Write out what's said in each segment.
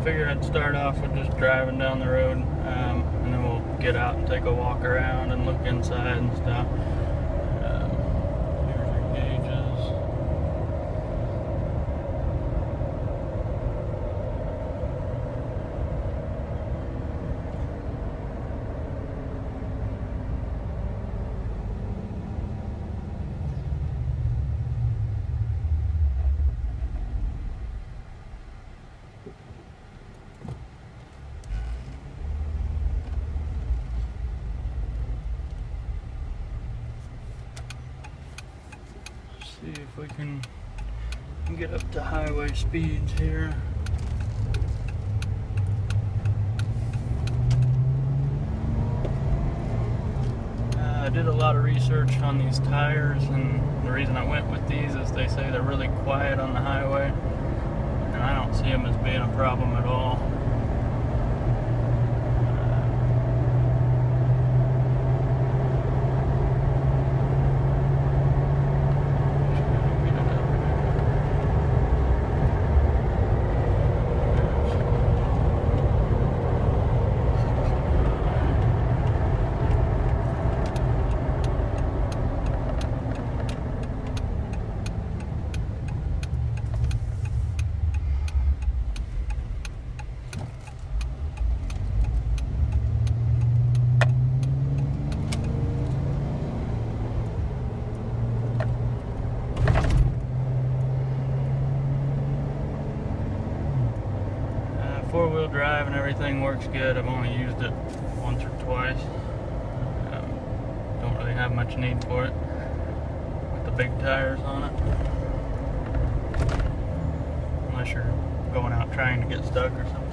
figured I'd start off with just driving down the road, and then we'll get out and take a walk around and look inside and stuff. Here's your gauges. See if we can get up to highway speeds here. I did a lot of research on these tires, and the reason I went with these is they say they're really quiet on the highway, and I don't see them as being a problem at all. Four-wheel drive and everything works good. I've only used it once or twice. Don't really have much need for it with the big tires on it, unless you're going out trying to get stuck or something.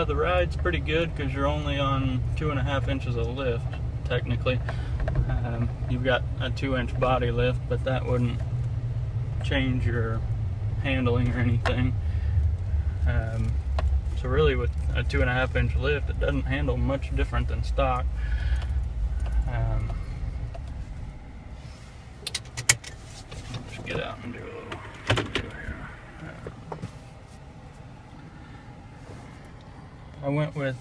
The ride's pretty good because you're only on 2.5 inches of lift, technically. You've got a 2-inch body lift, but that wouldn't change your handling or anything. So really with a 2.5-inch lift, it doesn't handle much different than stock. Let's get out and do a little video here. I went with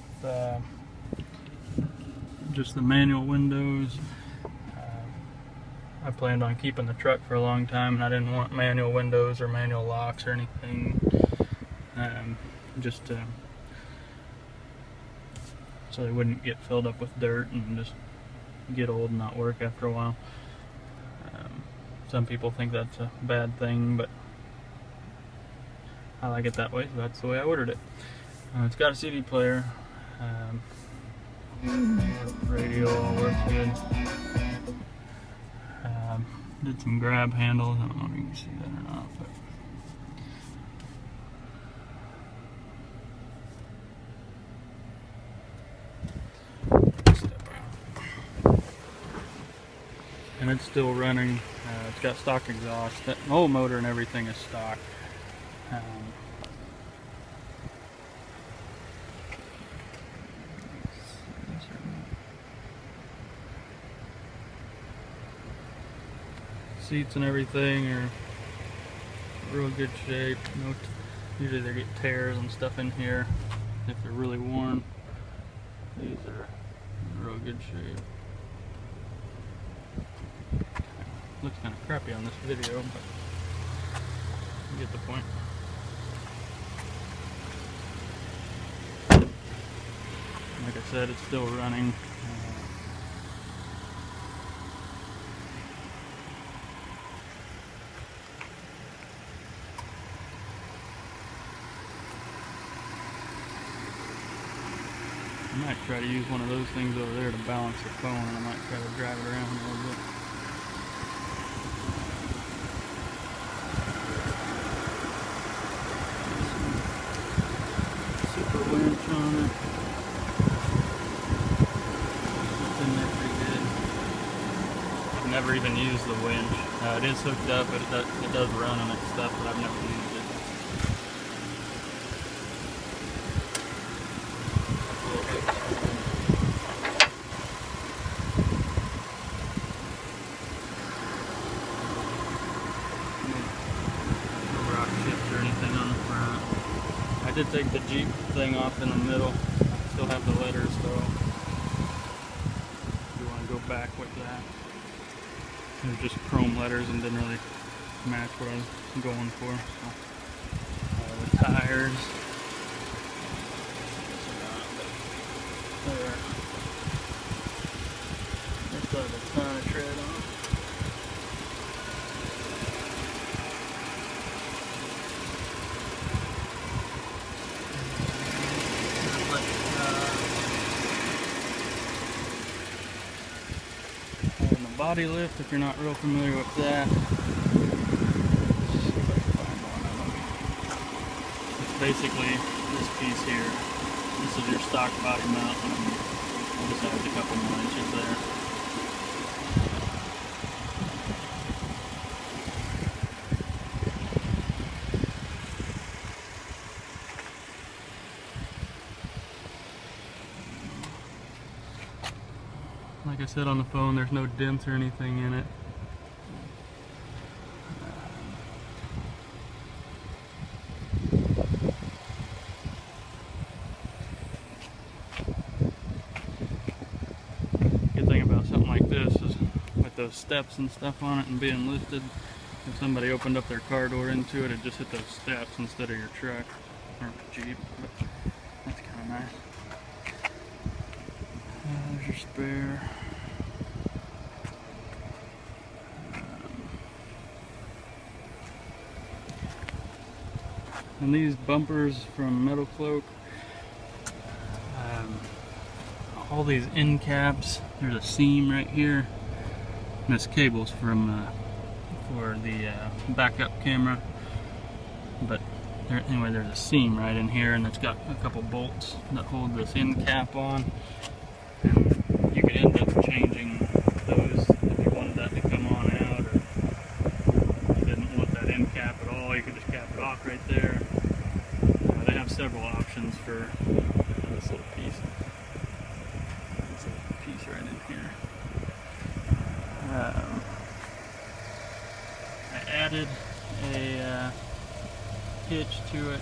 just the manual windows. I planned on keeping the truck for a long time, and I didn't want manual windows or manual locks or anything, just so they wouldn't get filled up with dirt and just get old and not work after a while. Some people think that's a bad thing, but I like it that way, so that's the way I ordered it. It's got a CD player. Radio all works good. Did some grab handles. I don't know if you can see that or not, but and it's still running. It's got stock exhaust. The whole motor and everything is stock. Seats and everything are real good shape. Usually they get tears and stuff in here if they're really worn. These are in real good shape. Looks kind of crappy on this video, but you get the point. Like I said, it's still running. I might try to use one of those things over there to balance the phone, and I might try to drive it around a little bit. Super winch on it. It's in there pretty good. I've never even used the winch. It is hooked up, but it does run on its stuff, but I've never used it. I did take the Jeep thing off in the middle. Still have the letters though. If you want to go back with that. They're just chrome letters and didn't really match what I was going for. So, the tires. There. This has a ton of tread on it. And the body lift, if you're not real familiar with that. It's basically this piece here. This is your stock body mount, and just adds a couple more inches there. Like I said on the phone, there's no dents or anything in it. Good thing about something like this is with those steps and stuff on it and being lifted, if somebody opened up their car door into it, it'd just hit those steps instead of your truck or Jeep. But that's kind of nice. There's your spare. And these bumpers from Metal Cloak, all these end caps, there's a seam right here. And this cable's from for the backup camera, but anyway, there's a seam right in here, and it's got a couple bolts that hold this end cap on. And you could end up changing those if you wanted that to come on out, or you didn't want that end cap at all. You could just cap it off right there. They have several options for this little piece. This little piece right in here. I added a hitch to it.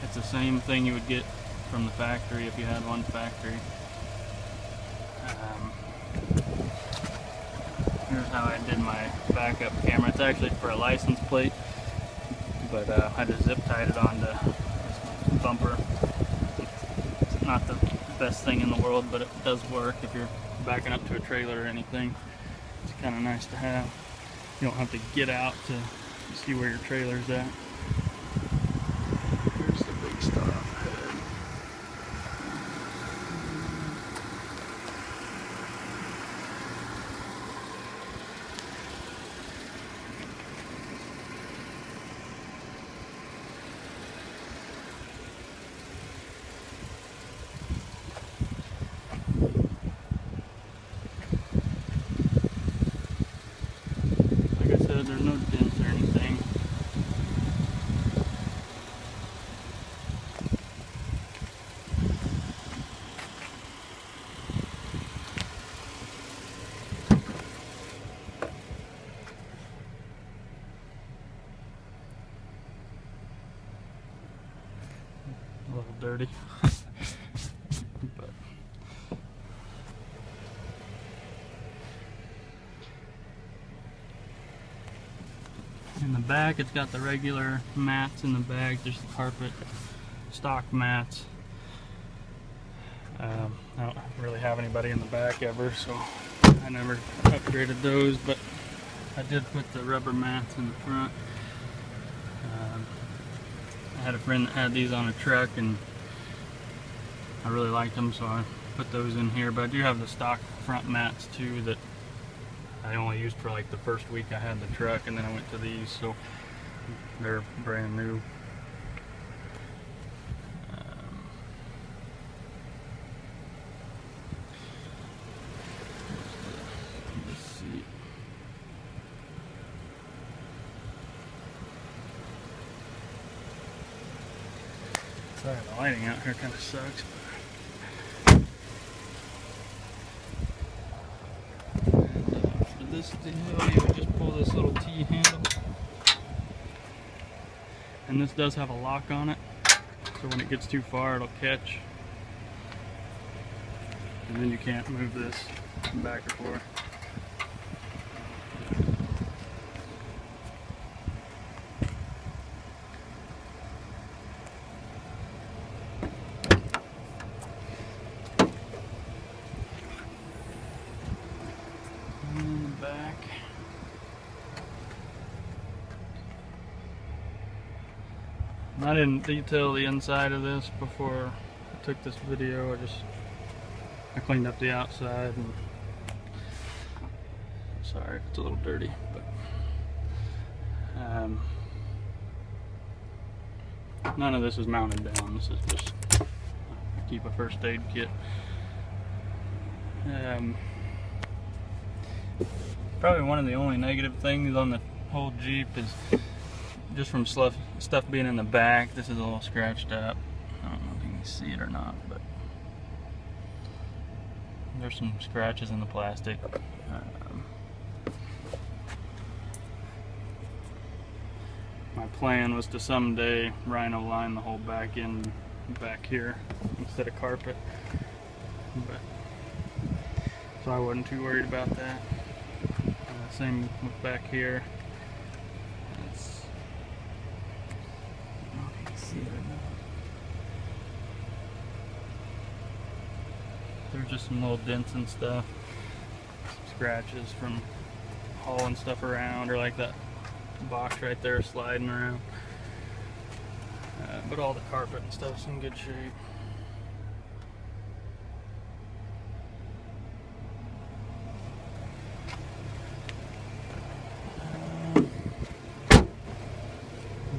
It's the same thing you would get from the factory if you had one factory. Here's how I did my backup camera. It's actually for a license plate, but I just zip tied it onto this bumper. It's not the best thing in the world, but it does work if you're backing up to a trailer or anything. It's kind of nice to have. You don't have to get out to see where your trailer's at. Here's the big stop head. There's no dents or anything. A little dirty. But in the back, it's got the regular mats in the bag, just the carpet stock mats. I don't really have anybody in the back ever, so I never upgraded those, but I did put the rubber mats in the front. I had a friend that had these on a truck, and I really liked them, so I put those in here. But I do have the stock front mats too that I only used for like the first week I had the truck, and then I went to these, so they're brand new. Let's see. Sorry, the lighting out here kind of sucks. This deal, you would just pull this little T handle, And this does have a lock on it, so when it gets too far it'll catch. And then you can't move this back or forth. And back. I didn't detail the inside of this before I took this video. I cleaned up the outside, and sorry if it's a little dirty, but none of this is mounted down. This is just keep a first aid kit. Probably one of the only negative things on the whole Jeep is just from stuff being in the back. This is a little scratched up. I don't know if you can see it or not, but there's some scratches in the plastic. My plan was to someday rhino line the whole back end back here instead of carpet, but so I wasn't too worried about that. Same with back here. There's just some little dents and stuff, some scratches from hauling stuff around, or like that box right there sliding around. But all the carpet and stuff's in good shape.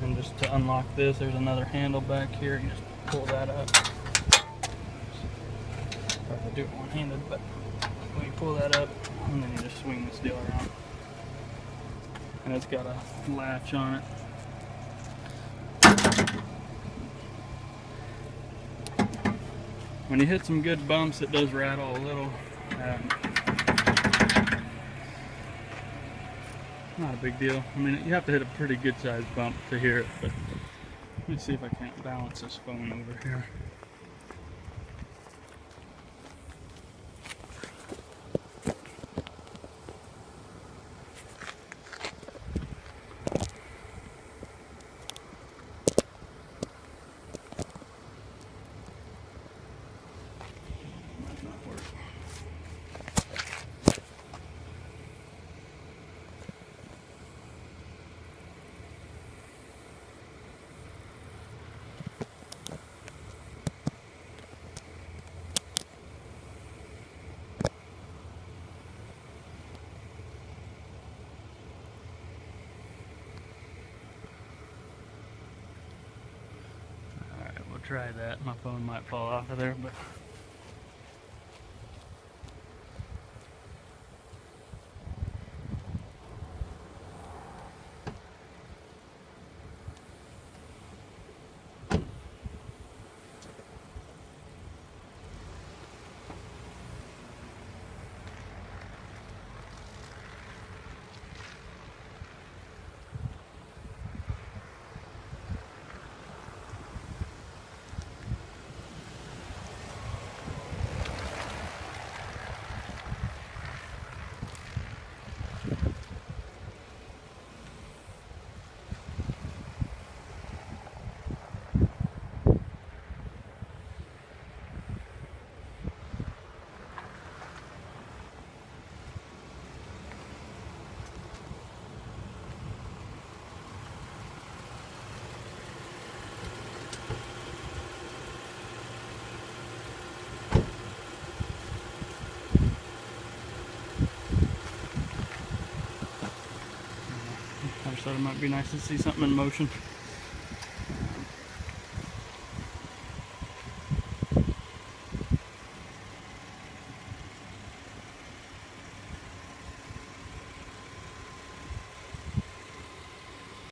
And just to unlock this, there's another handle back here. You just pull that up. Hard to do it one-handed, but when you pull that up, and then you just swing this deal around. And it's got a latch on it. When you hit some good bumps, it does rattle a little. Not a big deal. I mean, you have to hit a pretty good sized bump to hear it, but let me see if I can't balance this phone over here. Try that. My phone might fall off of there, but I just thought it might be nice to see something in motion.